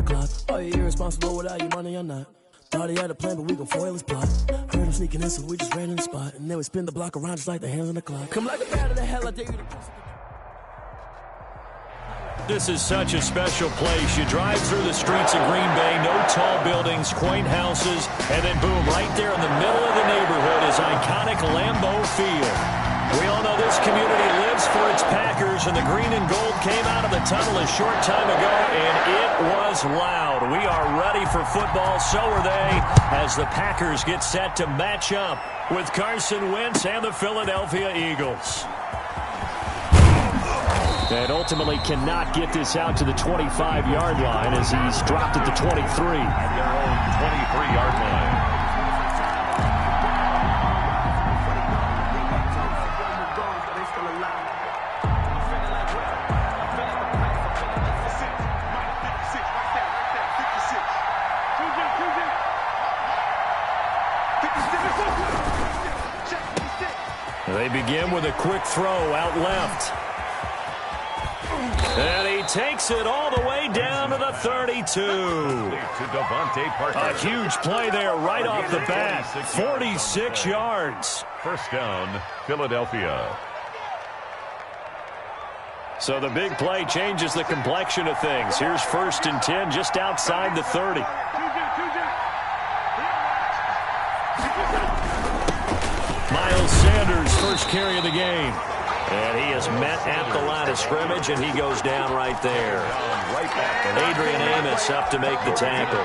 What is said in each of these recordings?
clock. Are you irresponsible without your money or not? Thought he had a plan, but we gon' foil his plot. Heard him sneaking in, so we just ran in the spot. And then we spin the block around just like the hands on the clock. Come like a bat of the hell, I dare you to cross. This is such a special place. You drive through the streets of Green Bay, no tall buildings, quaint houses, and then boom, right there in the middle of the neighborhood is iconic Lambeau Field. We all know this community lives for its Packers, and the green and gold came out of the tunnel a short time ago, and it was loud. We are ready for football, so are they, as the Packers get set to match up with Carson Wentz and the Philadelphia Eagles. And ultimately cannot get this out to the 25-yard line as he's dropped at the 23. At their own 23-yard line. They begin with a quick throw out left. And he takes it all the way down to the 32. A huge play there right off the bat. 46 yards. First down, Philadelphia. So the big play changes the complexion of things. Here's 1st and 10 just outside the 30. Miles Sanders, first carry of the game. And he is met at the line of scrimmage, and he goes down right there. Adrian Amos up to make the tackle.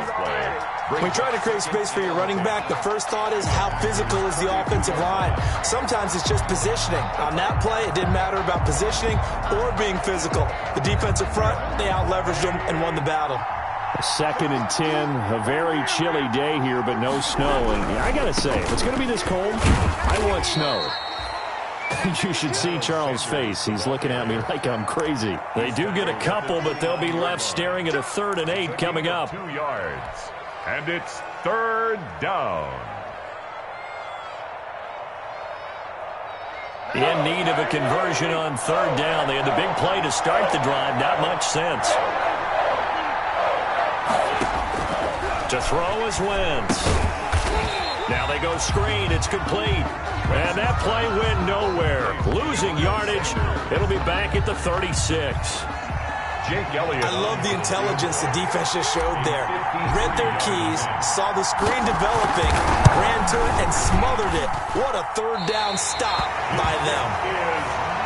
When you try to create space for your running back, the first thought is how physical is the offensive line. Sometimes it's just positioning. On that play, it didn't matter about positioning or being physical. The defensive front, they out-leveraged them and won the battle. 2nd and 10, a very chilly day here, but no snow. And I got to say, if it's going to be this cold, I want snow. You should see Charles' face. He's looking at me like I'm crazy. They do get a couple, but they'll be left staring at a 3rd and 8 coming up. 2 yards. And it's 3rd down. In need of a conversion on 3rd down. They had the big play to start the drive. Not much sense. To throw is Wentz. Now they go screen. It's complete. And that play went nowhere. Losing yardage. It'll be back at the 36. Jake Elliott. I love the intelligence the defense just showed there. Read their keys, saw the screen developing, ran to it, and smothered it. What a 3rd down stop by them.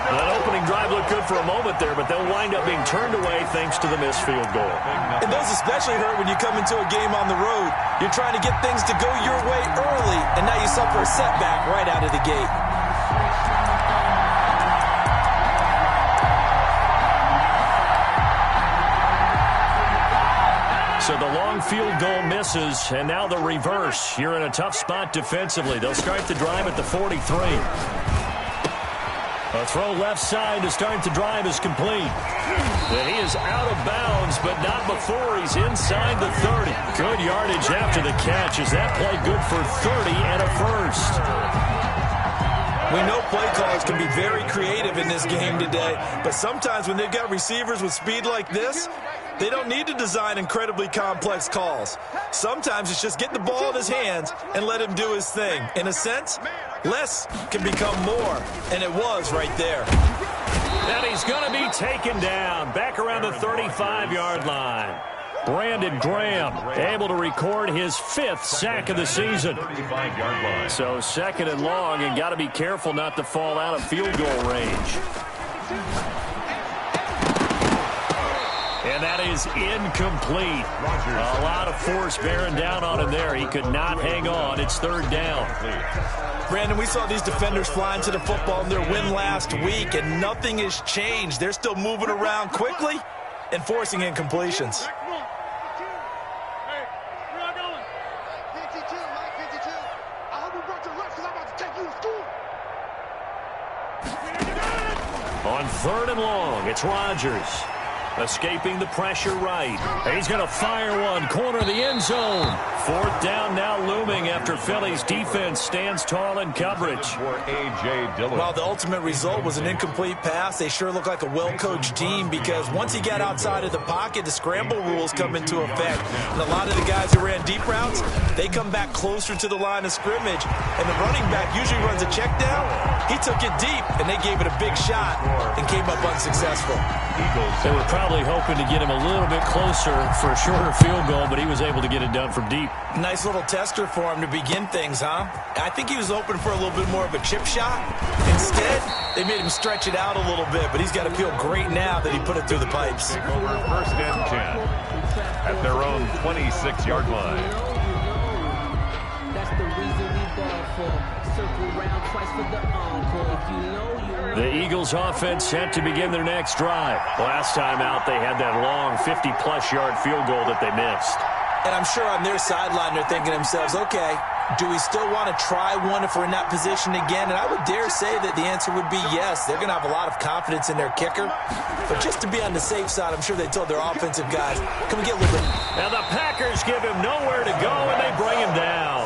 That opening drive looked good for a moment there, but they'll wind up being turned away thanks to the missed field goal. And those especially hurt when you come into a game on the road. You're trying to get things to go your way early, and now you suffer a setback right out of the gate. So the long field goal misses, and now the reverse. You're in a tough spot defensively. They'll start the drive at the 43. A throw left side to start the drive is complete. And he is out of bounds, but not before he's inside the 30. Good yardage after the catch. Is that play good for 30 and a first? We know play callers can be very creative in this game today, but sometimes when they've got receivers with speed like this, they don't need to design incredibly complex calls. Sometimes it's just get the ball in his hands and let him do his thing. In a sense, less can become more, and it was right there. And he's going to be taken down back around the 35-yard line. Brandon Graham able to record his 5th sack of the season. So 2nd and long, and got to be careful not to fall out of field goal range. And that is incomplete. A lot of force bearing down on him there. He could not hang on. It's 3rd down. Brandon, we saw these defenders flying to the football in their win last week, and nothing has changed. They're still moving around quickly and forcing incompletions. On 3rd and long, it's Rodgers. escaping the pressure right. He's going to fire one, corner of the end zone. Fourth down now looming after Philly's defense stands tall in coverage. For A.J. Dillon. Well, the ultimate result was an incomplete pass. They sure look like a well-coached team because once he got outside of the pocket, the scramble rules come into effect. And a lot of the guys who ran deep routes, they come back closer to the line of scrimmage. And the running back usually runs a check down. He took it deep, and they gave it a big shot and came up unsuccessful. They were probably hoping to get him a little bit closer for a shorter field goal, but he was able to get it done from deep. Nice little tester for him to begin things, huh? I think he was hoping for a little bit more of a chip shot. Instead, they made him stretch it out a little bit, but he's got to feel great now that he put it through the pipes. Take over first and 10 at their own 26-yard line. That's the reason we ball for. Circle round twice for the encore. If you know, you know. The Eagles offense set to begin their next drive. Last time out, they had that long 50-plus yard field goal that they missed. And I'm sure on their sideline they're thinking to themselves, okay, do we still want to try one if we're in that position again? And I would dare say that the answer would be yes. They're going to have a lot of confidence in their kicker. But just to be on the safe side, I'm sure they told their offensive guys, can we get a little bit... Now the Packers give him nowhere to go, and they bring him down.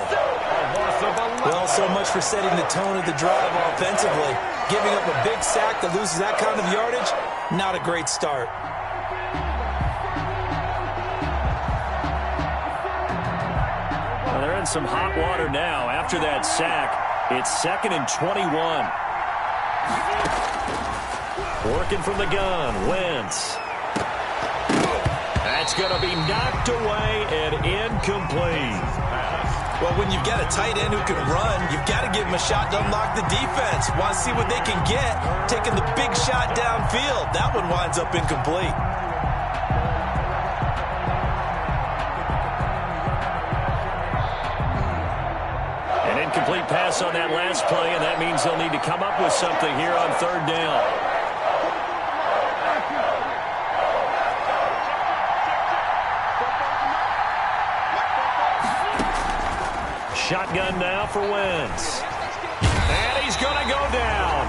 Well, so much for setting the tone of the drive offensively. Giving up a big sack that loses that kind of yardage, not a great start. Well, they're in some hot water now. After that sack, it's 2nd and 21. Working from the gun, Wentz. That's going to be knocked away and incomplete. Well, when you've got a tight end who can run, you've got to give him a shot to unlock the defense. Want to see what they can get, taking the big shot downfield. That one winds up incomplete. An incomplete pass on that last play, and that means they'll need to come up with something here on 3rd down. Shotgun now for Wentz. And he's going to go down.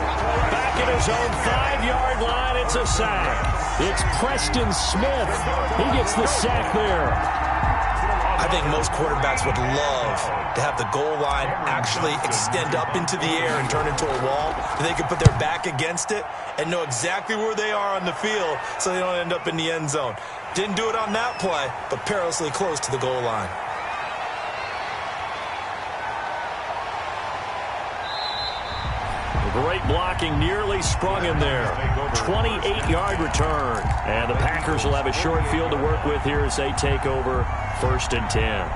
Back at his own 5-yard line, it's a sack. It's Preston Smith. He gets the sack there. I think most quarterbacks would love to have the goal line actually extend up into the air and turn into a wall. And they can put their back against it and know exactly where they are on the field so they don't end up in the end zone. Didn't do it on that play, but perilously close to the goal line. Great blocking, nearly sprung him there. 28-yard return. And the Packers will have a short field to work with here as they take over 1st and 10.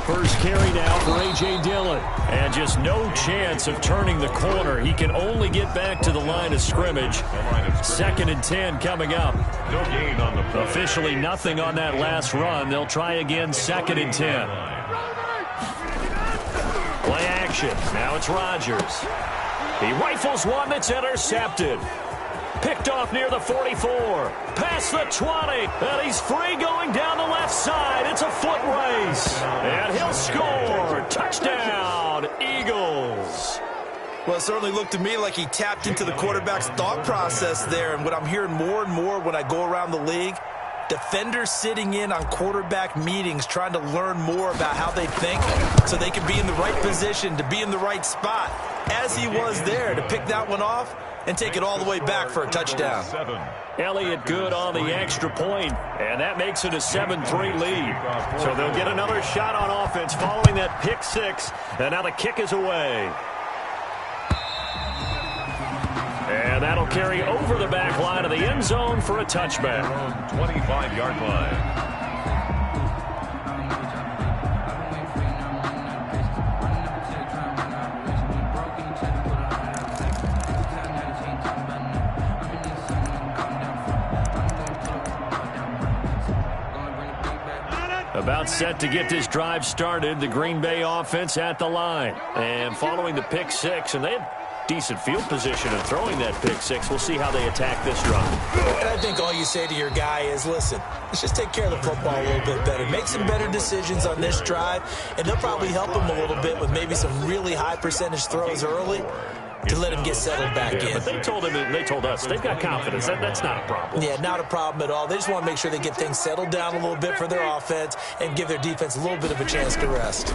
First carry now for A.J. Dillon. And just no chance of turning the corner. He can only get back to the line of scrimmage. 2nd and 10 coming up. No gain on the play. Officially nothing on that last run. They'll try again 2nd and 10. Play action. Now it's Rodgers. He rifles one that's intercepted. Picked off near the 44. Past the 20. And he's free going down the left side. It's a foot race. And he'll score. Touchdown, Eagles. Well, it certainly looked to me like he tapped into the quarterback's thought process there. And what I'm hearing more and more when I go around the league, defenders sitting in on quarterback meetings trying to learn more about how they think so they can be in the right position, to be in the right spot, as he was there to pick that one off and take it all the way back for a touchdown. Elliott good on the extra point, and that makes it a 7-3 lead. So they'll get another shot on offense following that pick six, and now the kick is away. And that'll carry over the back line of the end zone for a touchback. 25-yard line. About set to get this drive started, the Green Bay offense at the line. And following the pick six, and they decent field position and throwing that pick six. We'll see how they attack this drive. And I think all you say to your guy is, listen, let's just take care of the football a little bit better. Make some better decisions on this drive, and they'll probably help him a little bit with maybe some really high percentage throws early to let him get settled back in. But they told us they've got confidence. That's not a problem. Yeah, not a problem at all. They just want to make sure they get things settled down a little bit for their offense and give their defense a little bit of a chance to rest.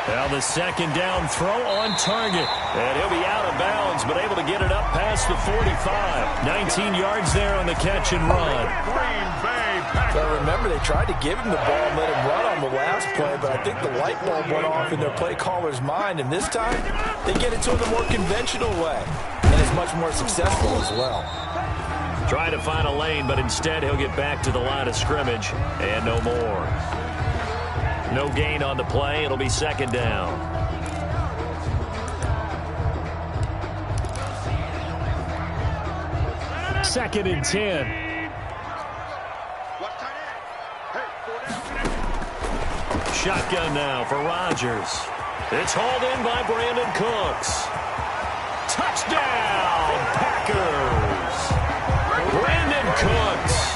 Well, the second down throw on target. And he'll be out of bounds, but able to get it up past the 45. 19 yards there on the catch and run. Well, remember, they tried to give him the ball and let him run on the last play, but I think the light bulb went off in their play caller's mind, and this time they get it to him the more conventional way, and it's much more successful as well. Trying to find a lane, but instead he'll get back to the line of scrimmage, and no more. No gain on the play. It'll be second down. Second and 10. Shotgun now for Rodgers. It's hauled in by Brandon Cooks. Touchdown, Packers! Brandon Cooks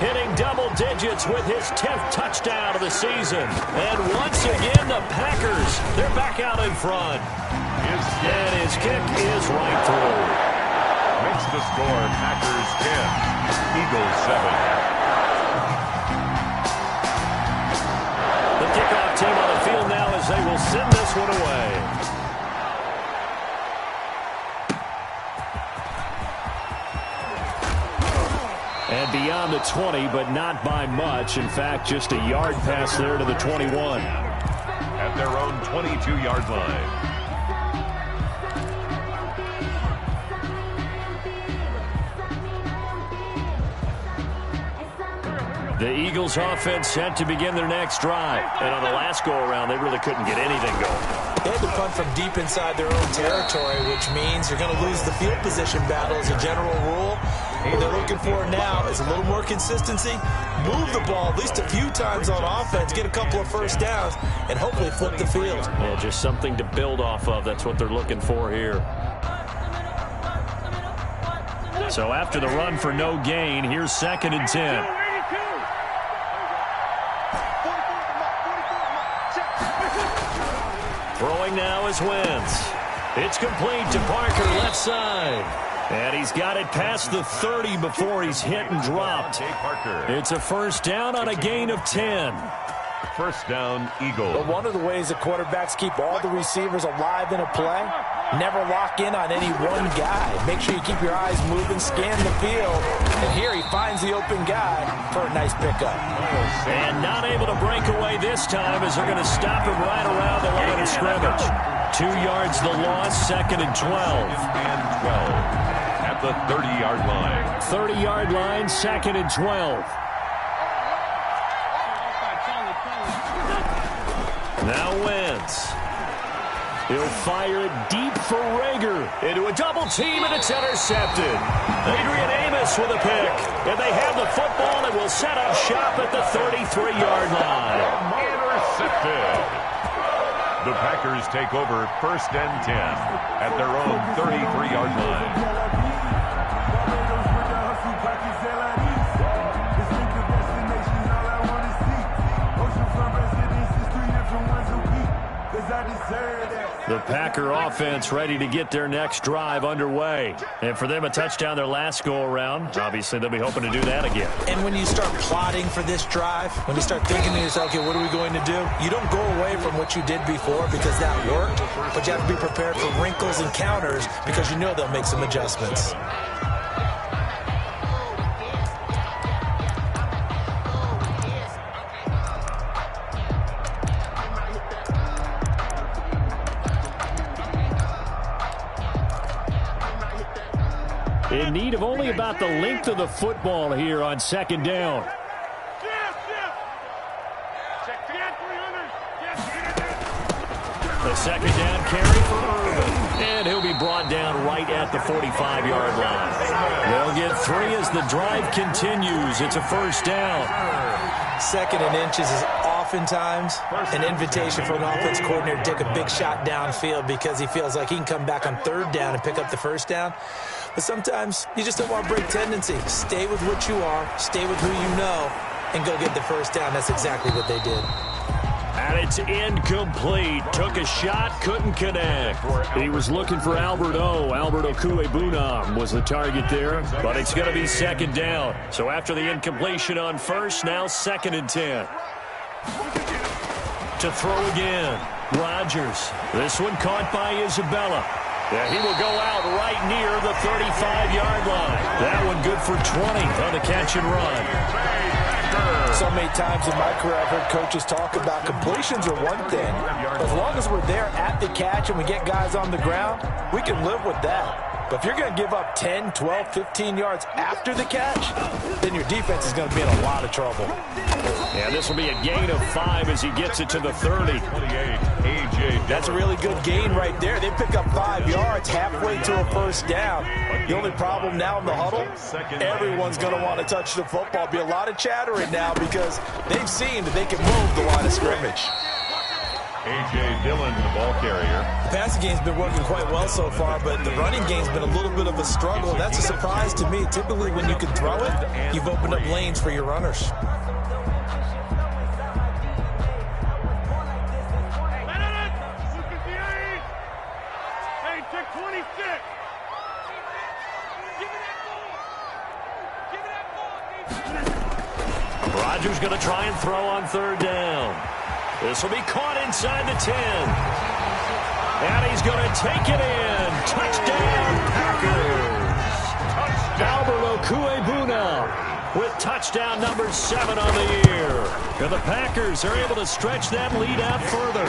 hitting double digits with his 10th touchdown of the season. And once again, the Packers, they're back out in front. And his kick is right through. Makes the score Packers 10, Eagles 7. The kickoff team on the field now as they will send this one away. And beyond the 20, but not by much. In fact, just a yard pass there to the 21. At their own 22-yard line. The Eagles offense set to begin their next drive. And on the last go-around, they really couldn't get anything going. They had to punt from deep inside their own territory, which means you're going to lose the field position battle as a general rule. What they're looking for now is a little more consistency, move the ball at least a few times on offense, get a couple of first downs, and hopefully flip the field. Yeah, just something to build off of. That's what they're looking for here. So after the run for no gain, here's second and 10. Throwing now is Wentz. It's complete to Parker, left side. And he's got it past the 30 before he's hit and dropped. It's a first down on a gain of 10. First down, Eagles. But one of the ways the quarterbacks keep all the receivers alive in a play, never lock in on any one guy. Make sure you keep your eyes moving, scan the field. And here he finds the open guy for a nice pickup. And not able to break away this time as they're going to stop him right around the line of scrimmage. 2 yards the loss, second and 12. And 12 at the 30-yard line. 30-yard line, second and 12. Now Wentz. He'll fire it deep for Rager. Into a double team, and it's intercepted. Adrian Amos with a pick. And they have the football and will set up shop at the 33-yard line. Intercepted. The Packers take over first and 10 at their own 33-yard line. The Packer offense ready to get their next drive underway. And for them, a touchdown their last go-around. Obviously, they'll be hoping to do that again. And when you start plotting for this drive, when you start thinking to yourself, okay, what are we going to do? You don't go away from what you did before because that worked, but you have to be prepared for wrinkles and counters because you know they'll make some adjustments. In need of only about the length of the football here on second down. The second down carry for Irvin. And he'll be brought down right at the 45-yard line. They'll get 3 as the drive continues. It's a first down. second and inches is oftentimes an invitation for an offense coordinator to take a big shot downfield because he feels like he can come back on third down and pick up the first down. But sometimes you just don't want to break tendency. Stay with what you are, stay with who you know, and go get the first down. That's exactly what they did. And it's incomplete. Took a shot, couldn't connect. He was looking for Alberto Kuebuna was the target there, but it's going to be second down. So after the incompletion on first, now 2nd and 10. To throw again, Rodgers. This one caught by Isabella. Yeah, he will go out right near the 35-yard line. That one good for 20 on the catch and run. So many times in my career I've heard coaches talk about completions are one thing. But as long as we're there at the catch and we get guys on the ground, we can live with that. But if you're going to give up 10, 12, 15 yards after the catch, then your defense is going to be in a lot of trouble. Yeah, this will be a gain of 5 as he gets it to the 30. That's a really good gain right there. They pick up 5 yards halfway to a first down. The only problem now in the huddle, everyone's going to want to touch the football. Be a lot of chattering now because they've seen that they can move the line of scrimmage. A.J. Dillon, the ball carrier. The passing game's been working quite well so far, but the running game's been a little bit of a struggle. That's a surprise to me. Typically, when you can throw it, you've opened up lanes for your runners. Rodgers going to try and throw on third down. This will be caught inside the 10. And he's going to take it in. Touchdown, Packers. Alberto Kuebuna with touchdown number 7 on the year. And the Packers are able to stretch that lead out further.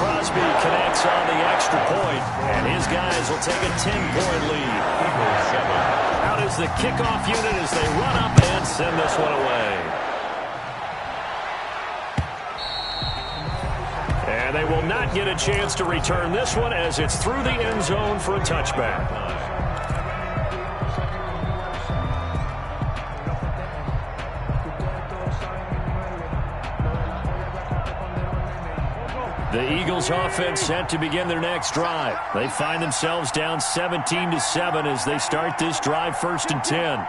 Crosby connects on the extra point, and his guys will take a 10-point lead. Out is the kickoff unit as they run up and send this one away. And they will not get a chance to return this one as it's through the end zone for a touchback. The Eagles offense set to begin their next drive. They find themselves down 17-7 as they start this drive 1st and 10.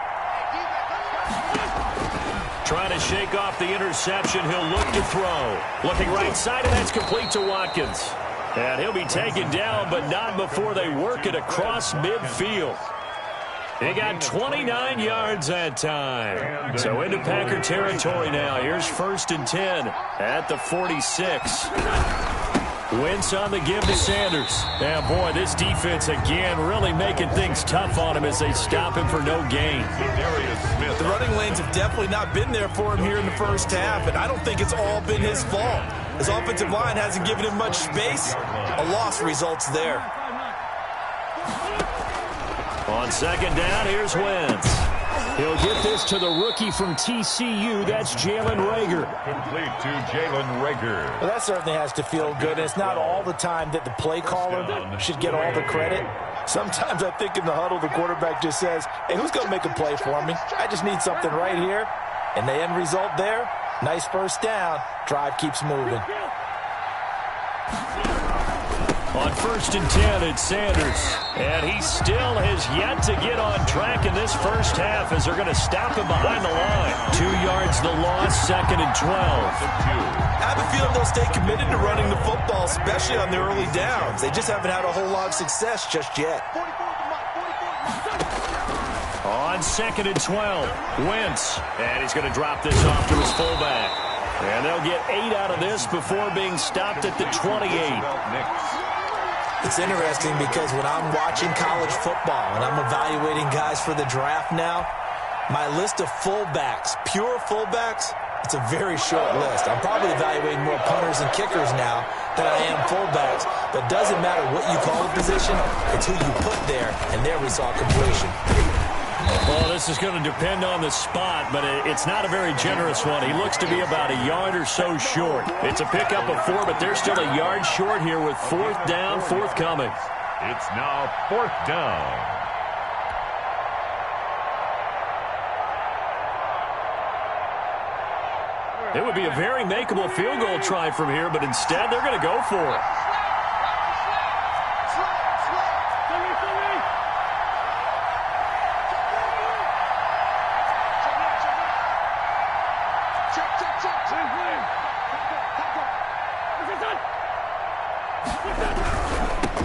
Trying to shake off the interception. He'll look to throw. Looking right side, and that's complete to Watkins. And he'll be taken down, but not before they work it across midfield. He got 29 yards that time. So into Packer territory now. Here's 1st and 10 at the 46. Wentz on the give to Sanders. And boy, this defense again really making things tough on him as they stop him for no gain. The running lanes have definitely not been there for him here in the first half, and I don't think it's all been his fault. His offensive line hasn't given him much space. A loss results there. On 2nd down, here's Wentz. He'll get this to the rookie from TCU. That's Jalen Reagor. Complete to Jalen Reagor. Well, that certainly has to feel good. And it's not all the time that the play caller should get all the credit. Sometimes I think in the huddle, the quarterback just says, hey, who's going to make a play for me? I just need something right here. And the end result there, nice first down. Drive keeps moving. On 1st and 10, it's Sanders. And he still has yet to get on track in this first half as they're going to stop him behind the line. 2 yards the loss, 2nd and 12. I have a feeling they'll stay committed to running the football, especially on the early downs. They just haven't had a whole lot of success just yet. On 2nd and 12, Wentz. And he's going to drop this off to his fullback. And they'll get 8 out of this before being stopped at the 28. It's interesting because when I'm watching college football and I'm evaluating guys for the draft now, my list of fullbacks, pure fullbacks, it's a very short list. I'm probably evaluating more punters and kickers now than I am fullbacks. But it doesn't matter what you call the position, it's who you put there, and there we saw completion. Well, this is going to depend on the spot, but it's not a very generous one. He looks to be about a yard or so short. It's a pickup of 4, but they're still a yard short here with 4th down, forthcoming. It's now 4th down. It would be a very makeable field goal try from here, but instead they're going to go for it.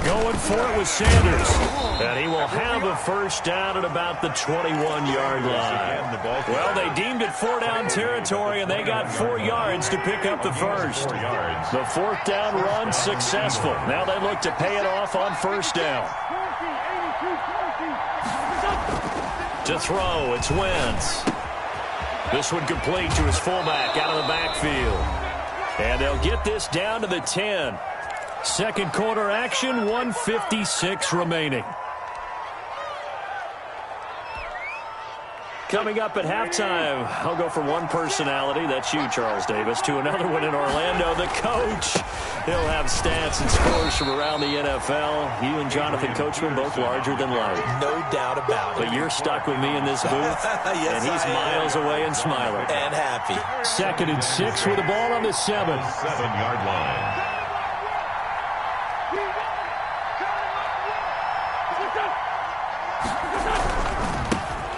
Going for it with Sanders. And he will have a first down at about the 21-yard line. Well, they deemed it 4-down territory, and they got 4 yards to pick up the first. The fourth down run successful. Now they look to pay it off on first down. To throw, it's Wentz. This one complete to his fullback out of the backfield. And they'll get this down to the 10. Second quarter action, 1:56 remaining. Coming up at halftime, I'll go from one personality, that's you, Charles Davis, to another one in Orlando, the coach. He'll have stats and scores from around the NFL. You and Jonathan Coachman both larger than life. No doubt about it. But you're stuck with me in this booth, yes, and he's miles away and smiling. And happy. 2nd and 6 with the ball on the 7. 7-yard line.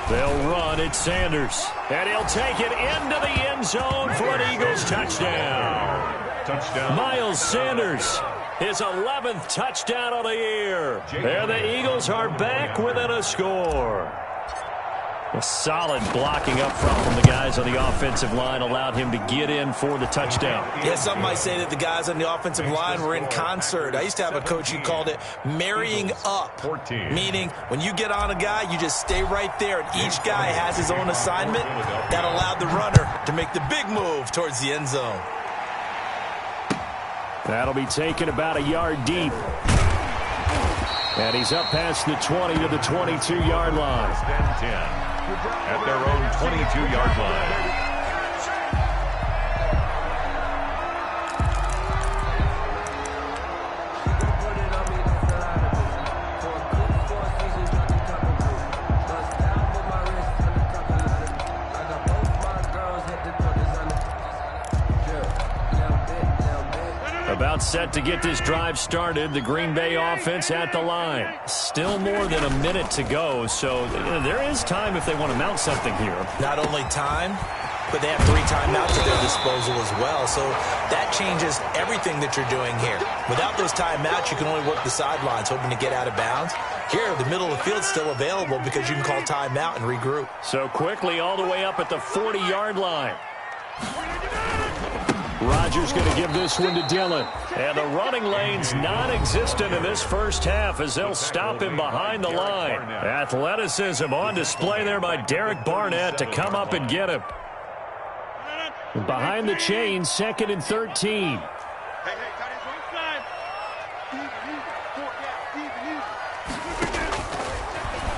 They'll run it, Sanders. And he'll take it into the end zone for an Eagles touchdown. Touchdown. Miles Sanders, his 11th touchdown of the year. And the Eagles are back within a score. A solid blocking up front from the guys on the offensive line allowed him to get in for the touchdown. Yeah, some might say that the guys on the offensive line were in concert. I used to have a coach who called it marrying up, 14. Meaning when you get on a guy, you just stay right there, and each guy has his own assignment. That allowed the runner to make the big move towards the end zone. That'll be taken about a yard deep. And he's up past the 20 to the 22-yard line. 10. At their own 22-yard line. About set to get this drive started. The Green Bay offense at the line. Still more than a minute to go, so there is time if they want to mount something here. Not only time, but they have 3 timeouts at their disposal as well, so that changes everything that you're doing here. Without those timeouts, you can only work the sidelines, hoping to get out of bounds. Here, the middle of the field's still available because you can call timeout and regroup. So quickly all the way up at the 40-yard line. Rodgers going to give this one to Dillon. And the running lane's non-existent in this first half as they'll stop him behind the line. Athleticism on display there by Derek Barnett to come up and get him. Behind the chain, 2nd and 13.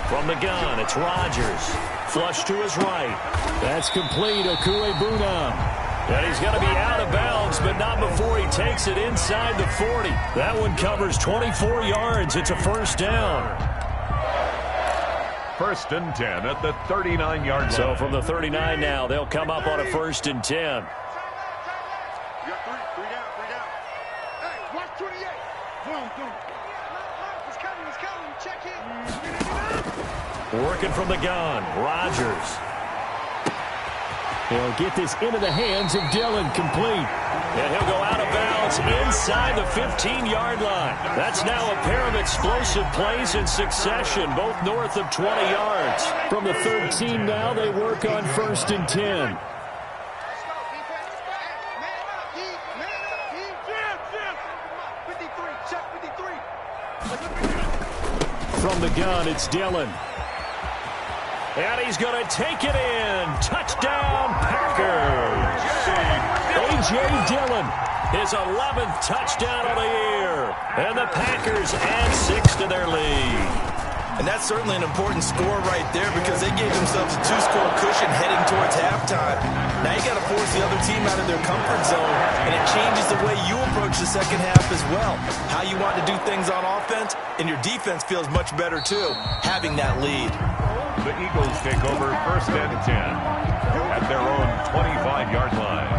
From the gun, it's Rodgers. Flush to his right. That's complete. Okuebuna. And he's going to be out of bounds, but not before he takes it inside the 40. That one covers 24 yards. It's a first down. 1st and 10 at the 39-yard line. So from the 39 now, they'll come up on a 1st and 10. You got 3 down. Hey, watch 28. Boom. It's coming. Check it. Working from the gun, Rodgers. He'll get this into the hands of Dillon, complete. And he'll go out of bounds inside the 15-yard line. That's now a pair of explosive plays in succession, both north of 20 yards. From the 13 now, they work on 1st and 10. From the gun, it's Dillon. And he's going to take it in. Touchdown, Packers. A.J. Dillon, his 11th touchdown of the year. And the Packers add 6 to their lead. And that's certainly an important score right there because they gave themselves a 2-score cushion heading towards halftime. Now you got to force the other team out of their comfort zone, and it changes the way you approach the second half as well. How you want to do things on offense, and your defense feels much better too, having that lead. The Eagles take over 1st and 10 at their own 25-yard line.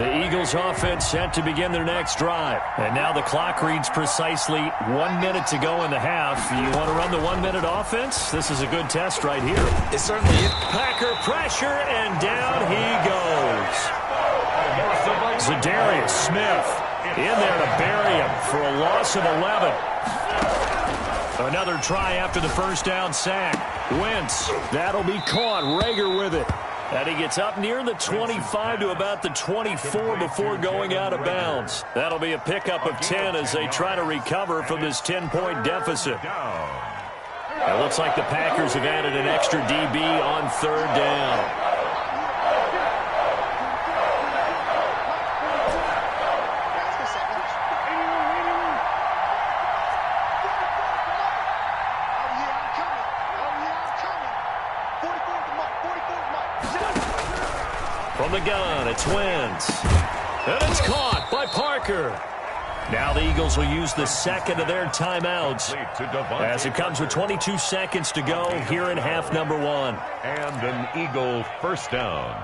The Eagles offense set to begin their next drive. And now the clock reads precisely 1 minute to go in the half. You want to run the 1 minute offense? This is a good test right here. It certainly is. Packer pressure, and down he goes. Zadarius Smith in there to bury him for a loss of 11. Another try after the first down sack. Wentz, that'll be caught. Rager with it. And he gets up near the 25 to about the 24 before going out of bounds. That'll be a pickup of 10 as they try to recover from this 10-point deficit. It looks like the Packers have added an extra DB on third down. From the gun, it's Wentz. And it's caught by Parker. Now the Eagles will use the second of their timeouts as it comes with 22 seconds to go here in half number 1. And an Eagle first down.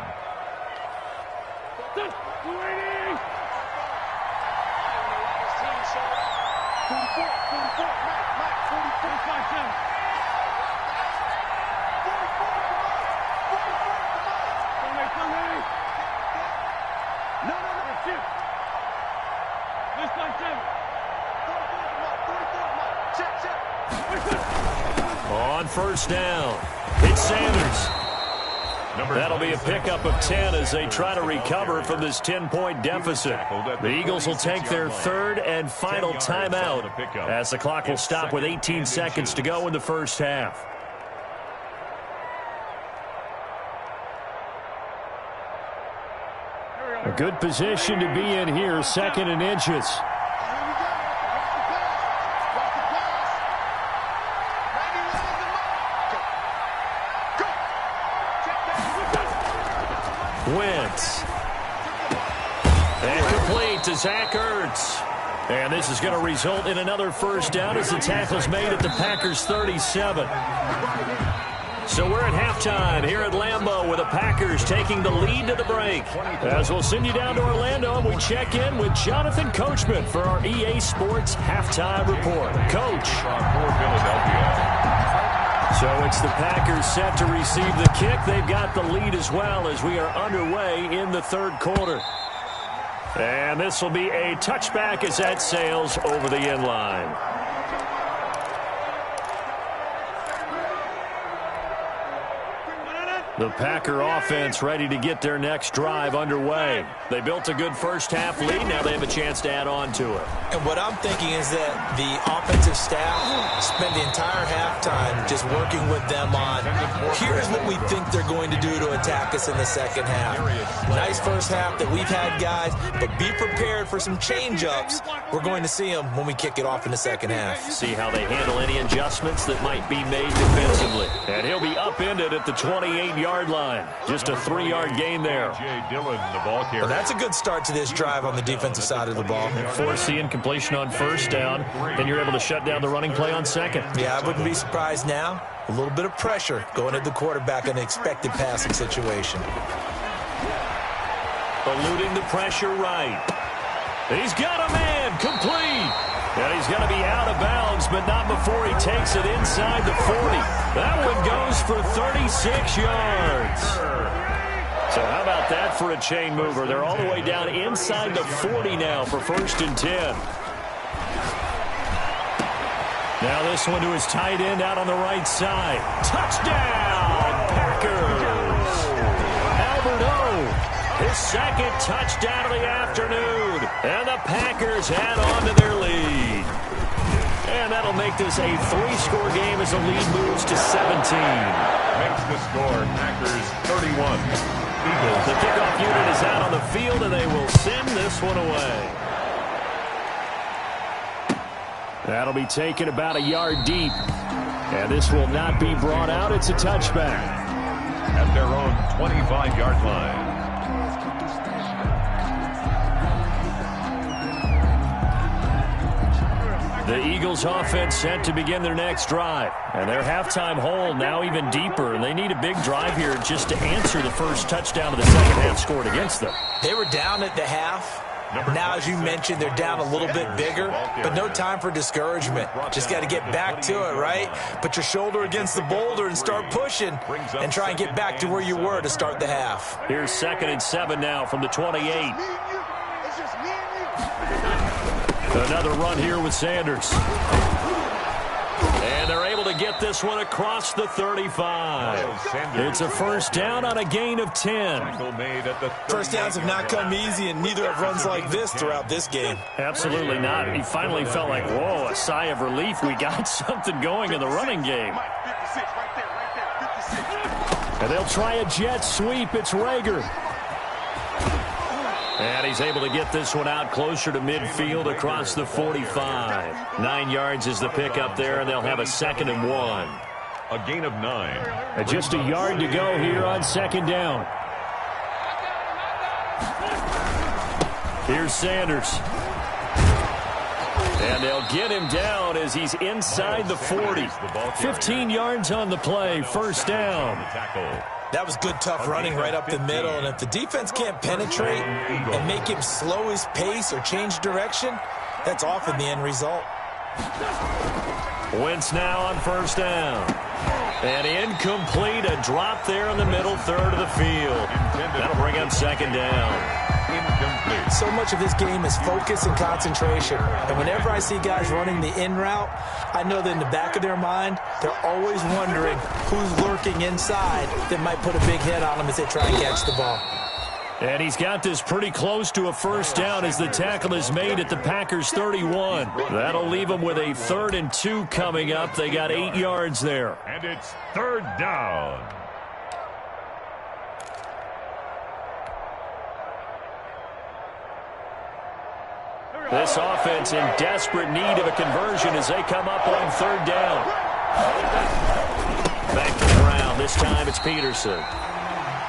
On first down, it's Sanders. That'll be a pickup of 10 as they try to recover from this 10-point deficit. The Eagles will take their third and final timeout as the clock will stop with 18 seconds to go in the first half. A good position to be in here, second and inches. Wentz. And complete to Zach Ertz. And this is going to result in another first down as the tackle's made at the Packers' 37. So we're at halftime here at Lambeau with the Packers taking the lead to the break. As we'll send you down to Orlando, we check in with Jonathan Coachman for our EA Sports Halftime Report. Coach. So it's the Packers set to receive the kick. They've got the lead as well as we are underway in the third quarter. And this will be a touchback as that sails over the end line. The Packer offense ready to get their next drive underway. They built a good first-half lead. Now they have a chance to add on to it. And what I'm thinking is that the offensive staff spent the entire halftime just working with them on, here's what we think they're going to do to attack us in the second half. Nice first half that we've had, guys, but be prepared for some change-ups. We're going to see them when we kick it off in the second half. See how they handle any adjustments that might be made defensively. And he'll be upended at the 28-yard line. Just a 3-yard gain there. Well, that's a good start to this drive on the defensive side of the ball. Force the incompletion on first down, and you're able to shut down the running play on second. Yeah, I wouldn't be surprised now. A little bit of pressure going at the quarterback in an expected passing situation. Eluding the pressure right. He's got a man complete. And he's going to be out of bounds, but not before he takes it inside the 40. That one goes for 36 yards. So how about that for a chain mover? They're all the way down inside the 40 now for 1st and 10. Now this one to his tight end out on the right side. Touchdown, Packers! Albert O, his second touchdown of the afternoon. And the Packers add on to their lead. And that'll make this a 3-score game as the lead moves to 17. Makes the score Packers 31. Eagles. The kickoff unit is out on the field, and they will send this one away. That'll be taken about a yard deep. And this will not be brought out. It's a touchback. At their own 25-yard line. The Eagles offense set to begin their next drive. And their halftime hole now even deeper. And they need a big drive here just to answer the first touchdown of the second half scored against them. They were down at the half. Now, as you mentioned, they're down a little bit bigger, but no time for discouragement. Just got to get back to it, right? Put your shoulder against the boulder and start pushing and try and get back to where you were to start the half. Here's 2nd and 7 now from the 28. Another run here with Sanders. And they're able to get this one across the 35. It's a first down on a gain of 10. First downs have not come easy, and neither have runs like this throughout this game. Absolutely not. He finally felt like, whoa, a sigh of relief. We got something going in the running game. And they'll try a jet sweep. It's Rager. And he's able to get this one out closer to midfield across the 45. 9 yards is the pickup there, and they'll have a 2nd and 1. A gain of 9. And just a yard to go here on 2nd down. Here's Sanders. And they'll get him down as he's inside the 40. 15 yards on the play, first down. That was good, tough running right up the middle. And if the defense can't penetrate and make him slow his pace or change direction, that's often the end result. Wentz now on first down. And incomplete, a drop there in the middle third of the field. That'll bring up 2nd down. So much of this game is focus and concentration. And whenever I see guys running the in route, I know that in the back of their mind, they're always wondering who's lurking inside that might put a big hit on them as they try and catch the ball. And he's got this pretty close to a first down as the tackle is made at the Packers' 31. That'll leave them with a 3rd and 2 coming up. They got 8 yards there. And it's 3rd down. This offense in desperate need of a conversion as they come up on 3rd down. Back to Brown. This time it's Peterson.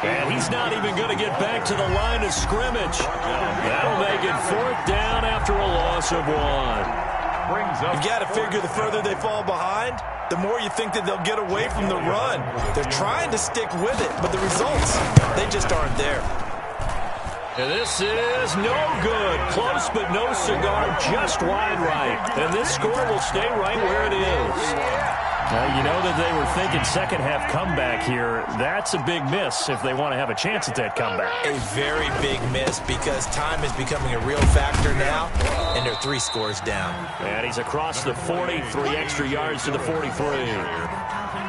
And he's not even going to get back to the line of scrimmage. That'll make it 4th down after a loss of 1. You got to figure the further they fall behind, the more you think that they'll get away from the run. They're trying to stick with it, but the results, they just aren't there. And this is no good. Close but no cigar, just wide right. And this score will stay right where it is. You know that they were thinking second half comeback here. That's a big miss if they want to have a chance at that comeback. A very big miss because time is becoming a real factor now, and they're 3 scores down. And he's across the 40, 3 extra yards to the 43.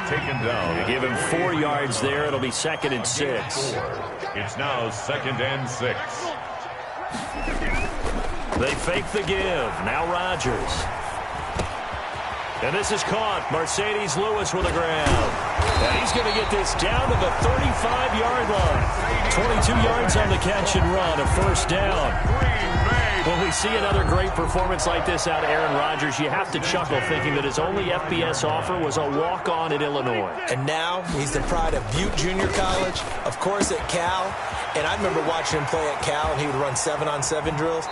Taken down. You give him 4 yards there. It'll be 2nd and 6. It's now 2nd and 6. They fake the give. Now Rodgers. And this is caught. Mercedes Lewis with a grab. And he's going to get this down to the 35-yard line. 22 yards on the catch and run. A first down. When we see another great performance like this out of Aaron Rodgers, you have to chuckle thinking that his only FBS offer was a walk-on at Illinois. And now he's the pride of Butte Junior College, of course at Cal. And I remember watching him play at Cal, and he would run 7-on-7 drills.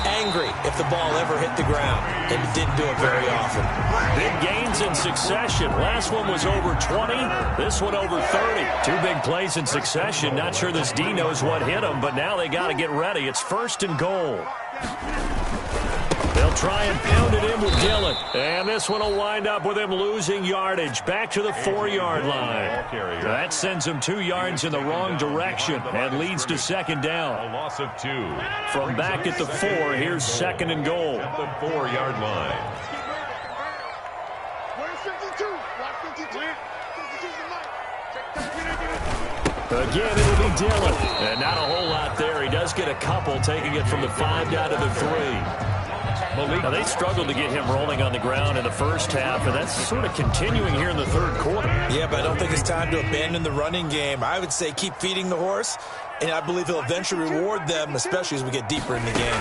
Angry if the ball ever hit the ground, and he didn't do it very often. Big gains in succession. Last one was over 20. This one over 30. 2 big plays in succession. Not sure this D knows what hit him, but now they got to get ready. It's 1st and goal. They'll try and pound it in with Dillon. And this one will wind up with him losing yardage. Back to the 4-yard line. That sends him 2 yards in the wrong direction and leads to 2nd down. A loss of 2. From back at the 4, here's 2nd and goal. At the 4-yard line. Again, it'll be Dillon. And not a whole lot there. He does get a couple, taking it from the 5 down to the 3. Now, they struggled to get him rolling on the ground in the first half, and that's sort of continuing here in the 3rd quarter. Yeah, but I don't think it's time to abandon the running game. I would say keep feeding the horse, and I believe he'll eventually reward them, especially as we get deeper in the game.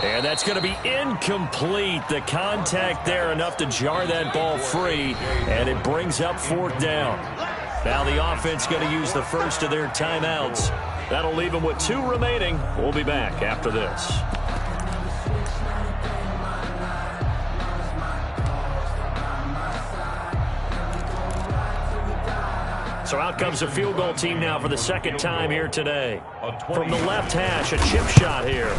And that's going to be incomplete. The contact there enough to jar that ball free, and it brings up 4th down. Now the offense going to use the first of their timeouts. That'll leave them with 2 remaining. We'll be back after this. So out comes the field goal team now for the second time here today. From the left hash, a chip shot here.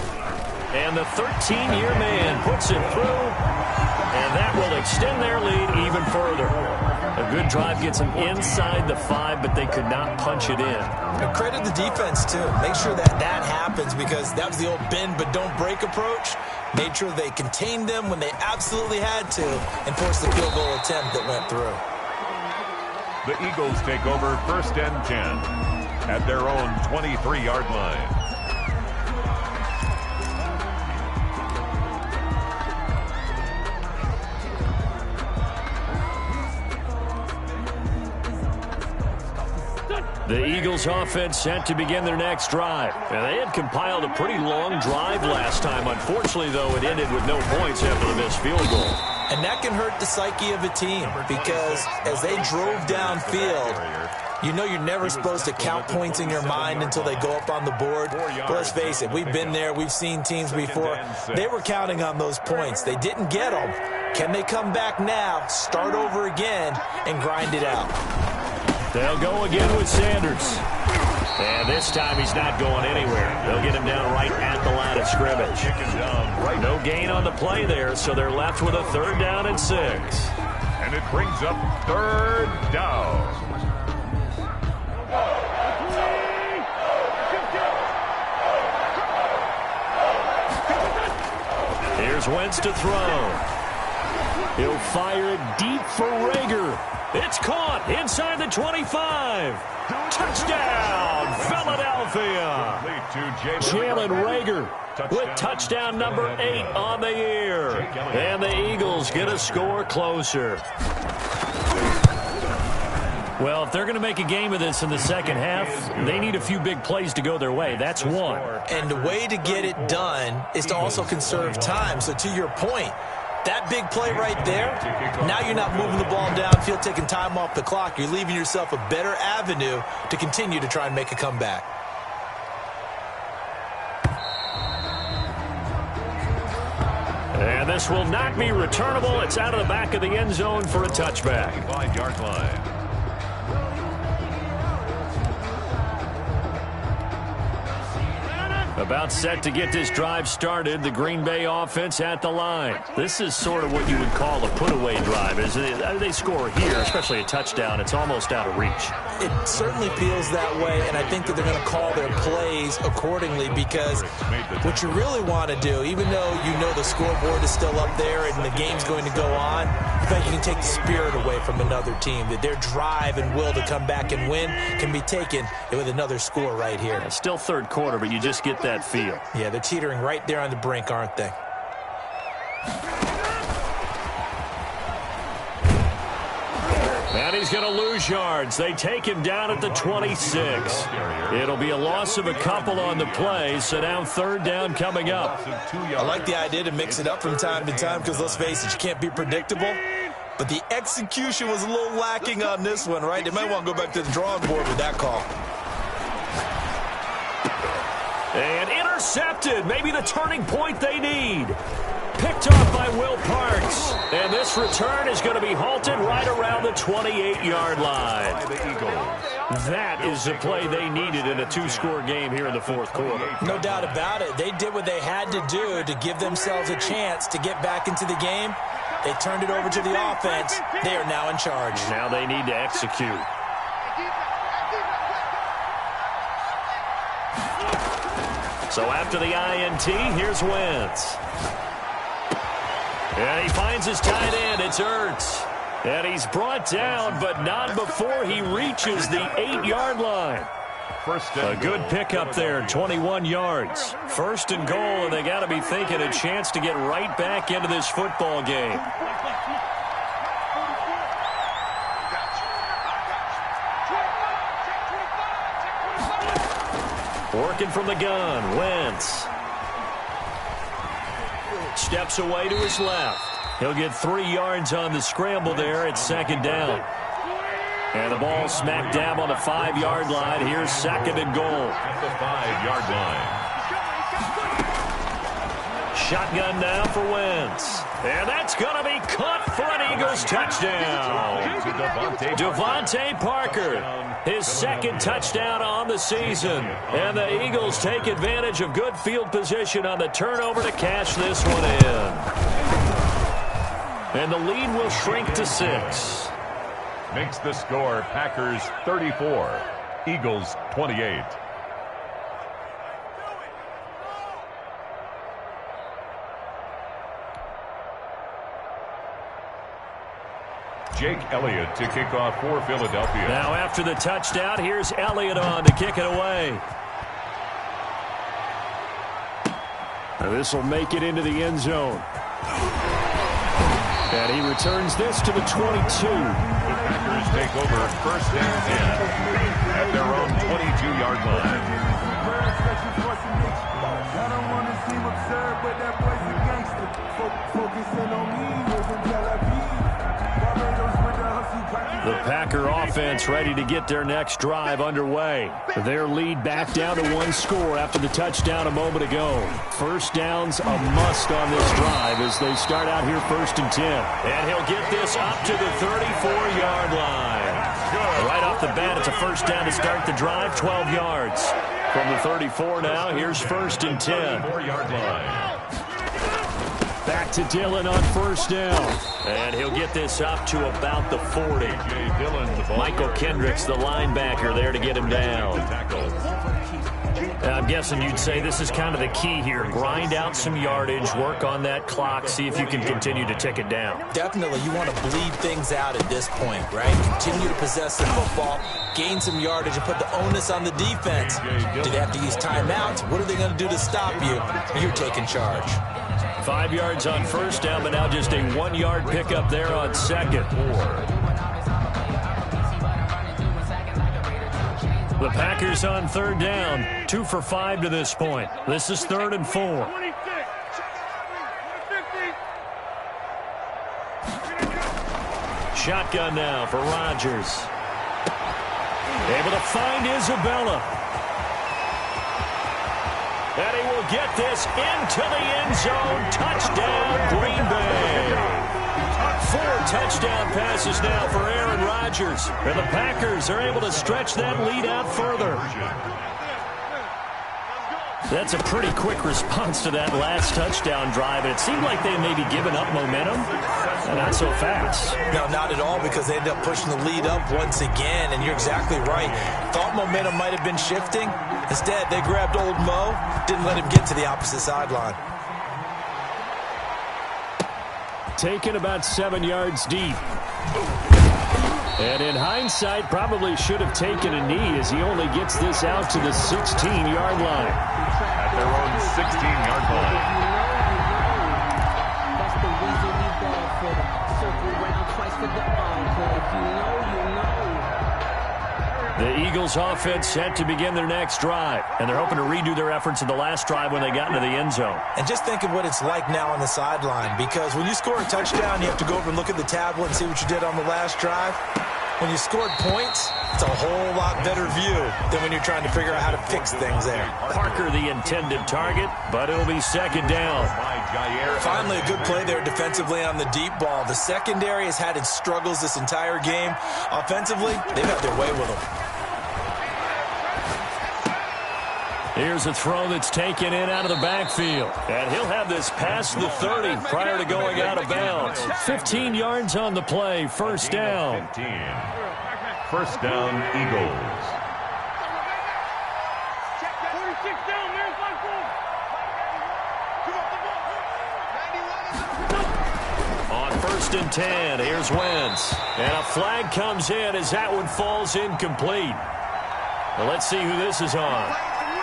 And the 13-year man puts it through, and that will extend their lead even further. A good drive gets them inside the 5, but they could not punch it in. And credit the defense, too. Make sure that happens, because that was the old bend but don't break approach. Made sure they contained them when they absolutely had to and forced the field goal attempt that went through. The Eagles take over 1st and 10 at their own 23-yard line. The Eagles offense set to begin their next drive. And they had compiled a pretty long drive last time. Unfortunately, though, it ended with no points after the missed field goal. And that can hurt the psyche of a team, because as they drove downfield, you know you're never supposed to count points in your mind until they go up on the board. But let's face it, we've been there. We've seen teams before. They were counting on those points. They didn't get them. Can they come back now, start over again, and grind it out? They'll go again with Sanders. And this time he's not going anywhere. They'll get him down right at the line of scrimmage. No gain on the play there, so they're left with a 3rd down and 6. And it brings up 3rd down. Here's Wentz to throw. He'll fire it deep for Rager. It's caught inside the 25. Touchdown, Philadelphia. Jalen Rager with touchdown number 8 on the year. And the Eagles get a score closer. Well, if they're going to make a game of this in the second half, they need a few big plays to go their way. That's one. And the way to get it done is to also conserve time. So to your point, that big play right there, now you're not moving the ball downfield, taking time off the clock. You're leaving yourself a better avenue to continue to try and make a comeback. And this will not be returnable. It's out of the back of the end zone for a touchback. 5-yard line. About set to get this drive started, the Green Bay offense at the line. This is sort of what you would call a put-away drive. As they score here, especially a touchdown, it's almost out of reach. It certainly feels that way, and I think that they're going to call their plays accordingly, because what you really want to do, even though you know the scoreboard is still up there and the game's going to go on, in fact, you can take the spirit away from another team, that their drive and will to come back and win can be taken with another score right here. Yeah, still 3rd quarter, but you just get that feel. Yeah, they're teetering right there on the brink, aren't they? And he's going to lose yards. They take him down at the 26. It'll be a loss of a couple on the play, so now 3rd down coming up. I like the idea to mix it up from time to time, because let's face it, you can't be predictable. But the execution was a little lacking on this one, right? They might want to go back to the drawing board with that call. And intercepted. Maybe the turning point they need. Picked off by Will Parks. And this return is going to be halted right around the 28-yard line. That is the play they needed in a 2-score game here in the 4th quarter. No doubt about it. They did what they had to do to give themselves a chance to get back into the game. They turned it over to the offense. They are now in charge. Now they need to execute. So after the INT, here's Wentz. And he finds his tight end. It's Ertz. And he's brought down, but not before he reaches the 8-yard line. A good pickup there, 21 yards. 1st and goal, and they got to be thinking a chance to get right back into this football game. Working from the gun, Wentz. Steps away to his left. He'll get 3 yards on the scramble there at 2nd down. And the ball smack dab on the 5-yard line. Here's 2nd and goal. At the 5-yard line. Shotgun now for Wentz. And that's going to be caught for an Eagles Eagles touchdown. Devontae Parker, his second touchdown on the season. And the Eagles take advantage of good field position on the turnover to cash this one in. And the lead will shrink to 6. Makes the score Packers 34, Eagles 28. Jake Elliott to kick off for Philadelphia. Now after the touchdown, here's Elliott on to kick it away. This will make it into the end zone. And he returns this to the 22. The Packers take over first and 10 at their own 22-yard line. I don't want to seem absurd, but that boy's a gangster. Focusing on me, wasn't Tel Aviv. The Packer offense ready to get their next drive underway. Their lead back down to 1 score after the touchdown a moment ago. First down's a must on this drive as they start out here first and 10. And he'll get this up to the 34-yard line. Right off the bat, it's a first down to start the drive, 12 yards. From the 34 now, here's first and 10. 4-yard line. Back to Dillon on first down. And he'll get this up to about the 40. Michael Kendricks, the linebacker, there to get him down. I'm guessing you'd say this is kind of the key here. Grind out some yardage, work on that clock, see if you can continue to tick it down. Definitely, you want to bleed things out at this point, right? Continue to possess the football, gain some yardage, and put the onus on the defense. Do they have to use timeouts? What are they going to do to stop you? You're taking charge. 5 yards on first down, but now just a 1-yard pickup there on second. The Packers on third down, 2 for 5 to this point. This is 3rd and 4. Shotgun now for Rodgers. Able to find Isabella. And he will get this into the end zone. Touchdown, Green Bay. 4 touchdown passes now for Aaron Rodgers. And the Packers are able to stretch that lead out further. That's a pretty quick response to that last touchdown drive. And it seemed like they may be giving up momentum. Not so fast. No, not at all, because they ended up pushing the lead up once again. And you're exactly right. Thought momentum might have been shifting. Instead, they grabbed old Mo, didn't let him get to the opposite sideline. Taken about 7 yards deep. And in hindsight, probably should have taken a knee as he only gets this out to the 16-yard line. At their own 16-yard line. That's the reason we ball for the circle round twice for the encore. If you know, you know. The Eagles offense set to begin their next drive, and they're hoping to redo their efforts in the last drive when they got into the end zone. And just think of what it's like now on the sideline, because when you score a touchdown, you have to go over and look at the tablet and see what you did on the last drive. When you scored points, it's a whole lot better view than when you're trying to figure out how to fix things there. Parker the intended target, but it'll be second down. Finally, a good play there defensively on the deep ball. The secondary has had its struggles this entire game. Offensively, they've had their way with them. Here's a throw that's taken in out of the backfield. And he'll have this past the 30 prior to going out of bounds. 15 yards on the play, first down. 15. First down, Eagles. On first and 10, here's Wentz. And a flag comes in as that one falls incomplete. Well, let's see who this is on.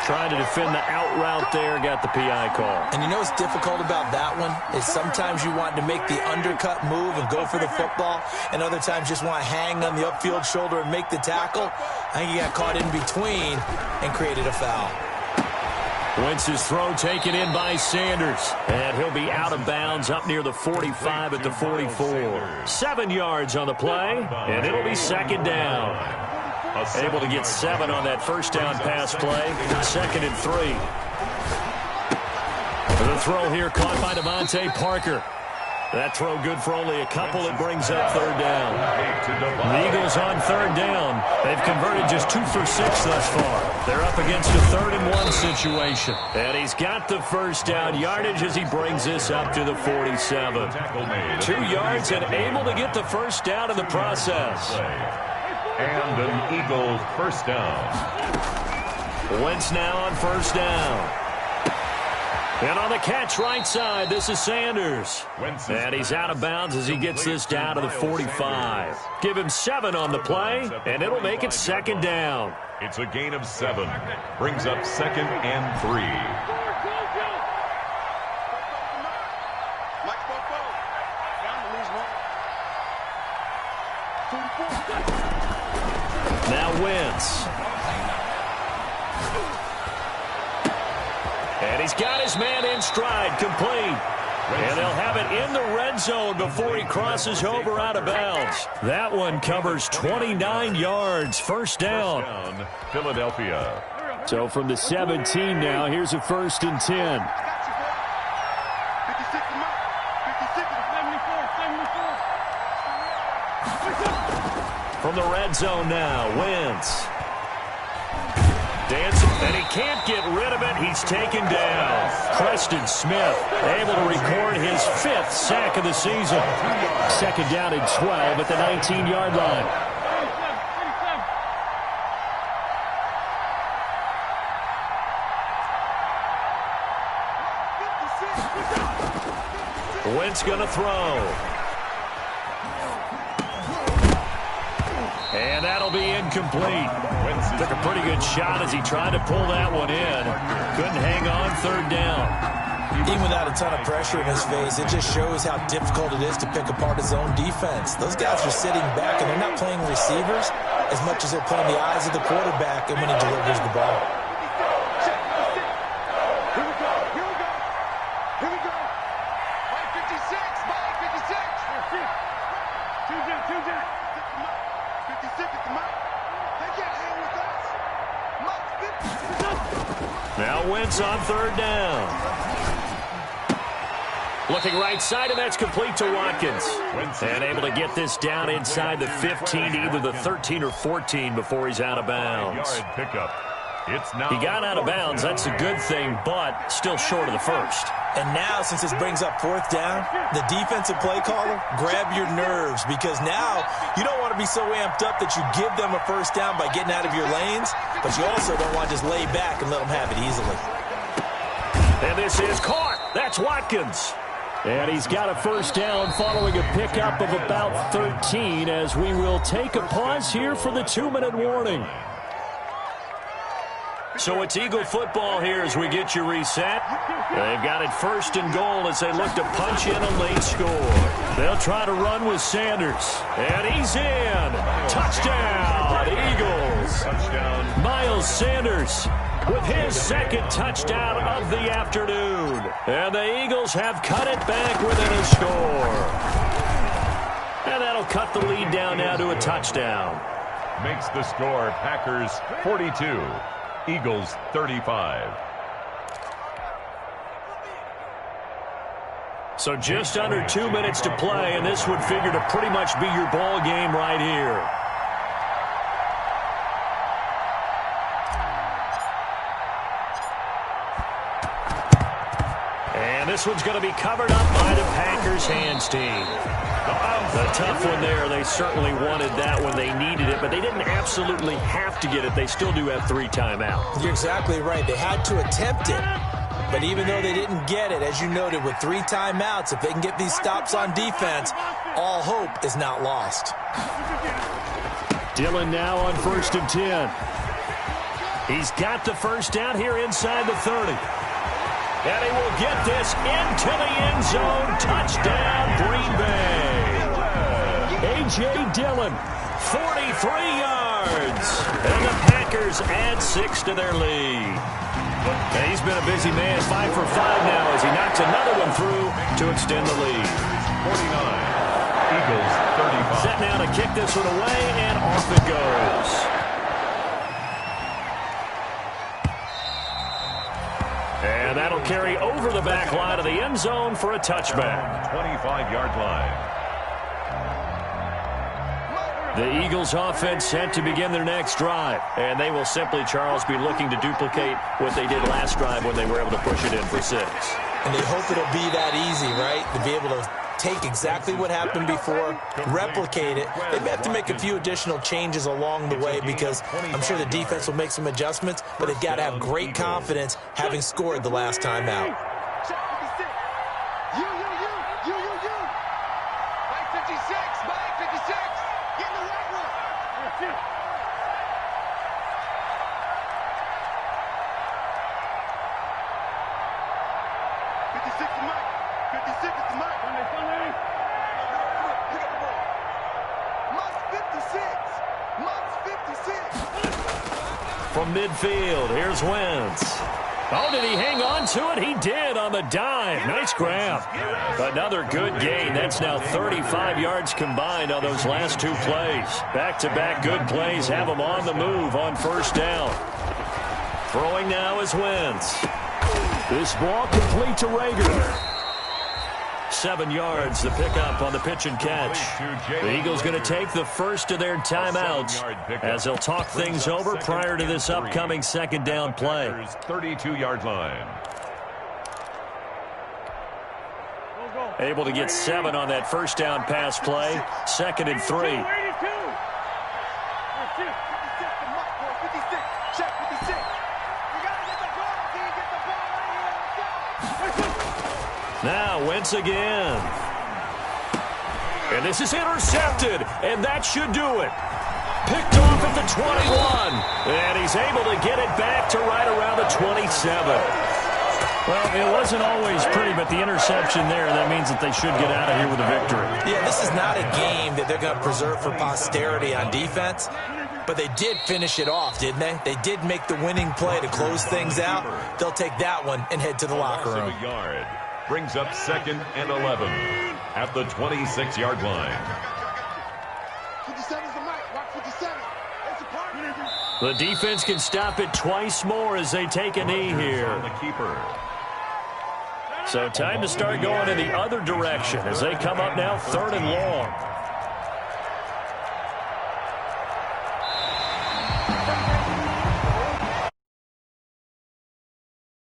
Trying to defend the out route there, got the PI call. And you know what's difficult about that one is sometimes you want to make the undercut move and go for the football, and other times just want to hang on the upfield shoulder and make the tackle. I think he got caught in between and created a foul. Wentz's throw taken in by Sanders. And he'll be out of bounds up near the 45 at the 44. 7 yards on the play, and it'll be second down. Able to get 7 on that first down pass play. Second and 3. The throw here caught by Devontae Parker. That throw good for only a couple. It brings up third down. The Eagles on third down. They've converted just 2 for 6 thus far. They're up against a 3rd-and-1 situation. And he's got the first down yardage as he brings this up to the 47. 2 yards and able to get the first down in the process. And an Eagle first down. Wentz now on first down. And on the catch right side, this is Sanders. And he's out of bounds as he gets this down to the 45. Give him 7 on the play, and it'll make it 2nd down. It's a gain of 7. Brings up 2nd and 3. Now Wentz. And he's got his man in stride, complete. And they'll have it in the red zone before he crosses over out of bounds. That one covers 29 yards, first down. Philadelphia. So from the 17 now, here's a 1st and 10. From the red zone now, Wentz. Dancing, and he can't get rid of it. He's taken down. Preston Smith able to record his 5th sack of the season. 2nd down and 12 at the 19-yard line. Wentz going to throw. And that'll be incomplete. Took a pretty good shot as he tried to pull that one in. Couldn't hang on 3rd down. Even without a ton of pressure in his face, it just shows how difficult it is to pick apart his own defense. Those guys are sitting back, and they're not playing receivers as much as they're playing the eyes of the quarterback and when he delivers the ball. Now Wentz on 3rd down. Looking right side, and that's complete to Watkins. And able to get this down inside the 15, either the 13 or 14 before he's out of bounds. He got out of bounds. That's a good thing, but still short of the 1st. And now, since this brings up 4th down, the defensive play caller, grab your nerves, because now you don't want to be so amped up that you give them a 1st down by getting out of your lanes, but you also don't want to just lay back and let them have it easily. And this is caught. That's Watkins. And he's got a 1st down following a pickup of about 13 as we will take a pause here for the 2-minute warning. So it's Eagle football here as we get you reset. They've got it 1st and goal as they look to punch in a late score. They'll try to run with Sanders. And he's in. Touchdown, Eagles. Touchdown. Miles Sanders with his 2nd touchdown of the afternoon. And the Eagles have cut it back within a score. And that'll cut the lead down now to a touchdown. Makes the score Packers 42. Eagles 35. So just under 2 minutes to play, and this would figure to pretty much be your ball game right here. And this one's going to be covered up by the Packers hands team. The tough one there. They certainly wanted that when they needed it, but they didn't absolutely have to get it. They still do have 3 timeouts. You're exactly right. They had to attempt it. But even though they didn't get it, as you noted, with 3 timeouts, if they can get these stops on defense, all hope is not lost. Dillon now on 1st and 10. He's got the 1st down here inside the 30. And he will get this into the end zone. Touchdown, Green Bay. A.J. Dillon, 43 yards. And the Packers add 6 to their lead. And he's been a busy man, 5 for 5 now as he knocks another one through to extend the lead. 49. Eagles 35. Set now to kick this one away, and off it goes. And And that'll carry over the back line of the end zone for a touchback. 25-yard line. The Eagles offense set to begin their next drive. And they will simply, Charles, be looking to duplicate what they did last drive when they were able to push it in for 6. And they hope it'll be that easy, right? To be able to take exactly what happened before, replicate it. They may have to make a few additional changes along the way because I'm sure the defense will make some adjustments, but they've got to have great confidence having scored the last time out. You. Mike 56. Get the right one. That's it. 56 is Mike. 56 is the Mike. Pick up the ball. Mike's 56. From midfield, here's Wentz. Oh, did he hang on to it? He did on the dive. Nice grab. Another good gain. That's now 35 yards combined on those last 2 plays. Back-to-back good plays have them on the move on first down. Throwing now is Wentz. This ball complete to Rager. 7 yards, the pickup on the pitch and catch. The Eagles going to take the first of their timeouts as they'll talk things over prior to this upcoming second down play. 32-yard line. Able to get 7 on that first down pass play. 2nd and 3. Now Wentz again. And this is intercepted, and that should do it. Picked off at the 21, and he's able to get it back to right around the 27. Well, it wasn't always pretty, but the interception there, that means that they should get out of here with a victory. Yeah, this is not a game that they're going to preserve for posterity on defense, but they did finish it off, didn't they? They did make the winning play to close things out. They'll take that one and head to the locker room. Brings up 2nd and 11 at the 26-yard line. 57 is the Mike. Watch 57. It's a partner. The defense can stop it twice more as they take a knee here. The keeper. So time to start going in the other direction as they come up now 3rd and long.